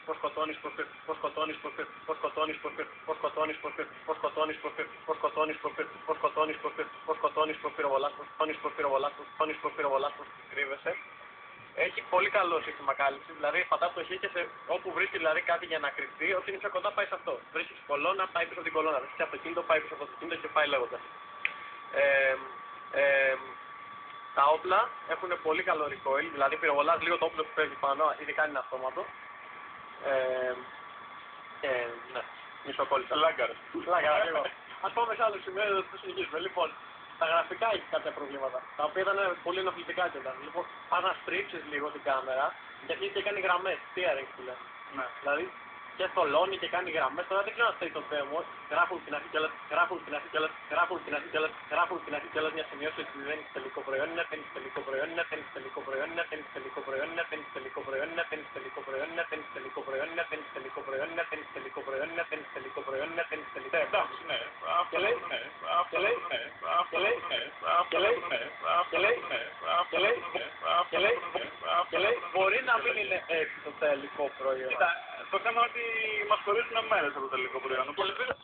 πώς σκοτώνεις, πώς σκοτώνεις, πώς σκοτώνεις, πώς σκοτώνεις, πώς σκοτώνεις, πώς σκοτώνεις, πώς σκοτώνεις, πώς σκοτώνεις, πώς πυροβολάς, πώς πυροβολάς, κρύβεσαι. Έχει πολύ καλό σύστημα κάλυψη, δηλαδή πατάς το χ και όπου βρίσκει δηλαδή κάτι για να κρυφτεί, ό,τι είναι πιο κοντά πάει σε αυτό. Βρίσκεις κολόνα, πάει πίσω από την κολόνα, βρίσκεις αυτοκίνητο, πάει πίσω από το αυτοκίνητο και πάει λέγοντας. Τα όπλα έχουν πολύ καλό recoil, δηλαδή πυροβολάς λίγο το όπλο που παίζει πάνω, ειδικά είναι αυτόματο. Ναι, μισοκόλλησα. Λάγκαρες. Λάγκαρα λίγο. Ας πάμε σε άλλο σημείο, εδώ θα συνεχίσουμε. Λοιπόν, τα γραφικά έχει κάποια προβλήματα, τα οποία ήταν πολύ ενοχλητικά κιόλας. Λοιπόν, πας να στρίψεις λίγο την κάμερα, γιατί και κάνει γραμμές, steering που λένε. Ναι. Δηλαδή, και θολώνει και κάνει γραμμές. Τώρα δεν ξέρω αν φταίει το δέμο. Γράφουν στην αρχή κιόλας, μια σημείωση ότι δεν είναι τελικό προϊόν, είναι τελικό προϊόν, είναι τελικό προϊόν, είναι τελικό προϊόν, είναι τελικό προϊόν, είναι τελικό προϊόν, είναι τελικό προϊόν, είναι τελικό προϊόν, είναι τελικό προϊόν, είναι τελικό προϊόν, είναι τελικό προϊόν. Εντάξει, ναι. Και λέει, μπορεί να μην είναι έτσι το τελικό προϊόν. Το θέμα είναι ότι μας χωρίζουν μέρες από το τελικό προϊόν.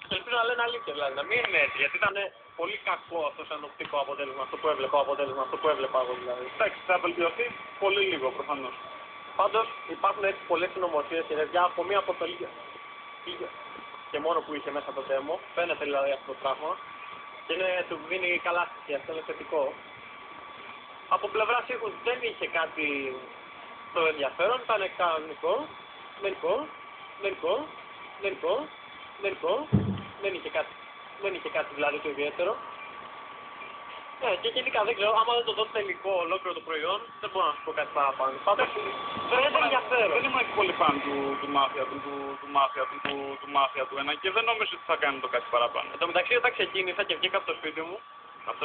Και ελπίζω να λένε αλήθεια, δηλαδή να μην είναι έτσι, γιατί ήταν πολύ κακό αυτό σαν οπτικό αποτέλεσμα, αυτό που έβλεπα εγώ δηλαδή. Εντάξει, θα βελτιωθεί πολύ λίγο προφανώς. Πάντως υπάρχουν έτσι πολλές συνωμοσίες και παιδιά από μία αποστολή και μόνο που είχε μέσα το demo, φαίνεται δηλαδή αυτό το πράγμα και του δίνει καλά στοιχεία, αυτό είναι θετικό. Από πλευράς ήχους δεν είχε κάτι το ενδιαφέρον, ήταν κανονικό, δεν είχε κάτι δηλαδή το ιδιαίτερο. Και γενικά δεν ξέρω, άμα δεν το δω τελικό ολόκληρο το προϊόν, δεν μπορώ να σου πω κάτι παραπάνω. Πάντως δεν είναι ενδιαφέρον. Δεν ήμουν πολύ φαν του Mafia του 1 και δεν νόμιζα ότι θα κάνει το κάτι παραπάνω. Εν τω μεταξύ όταν ξεκίνησα και βγήκα από το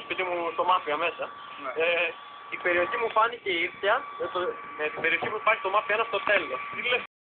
σπίτι μου, στο Mafia μέσα, Ναι. η περιοχή μου φάνηκε ήρθια, την περιοχή που υπάρχει το Mafia 1 στο τέλος. Τι λες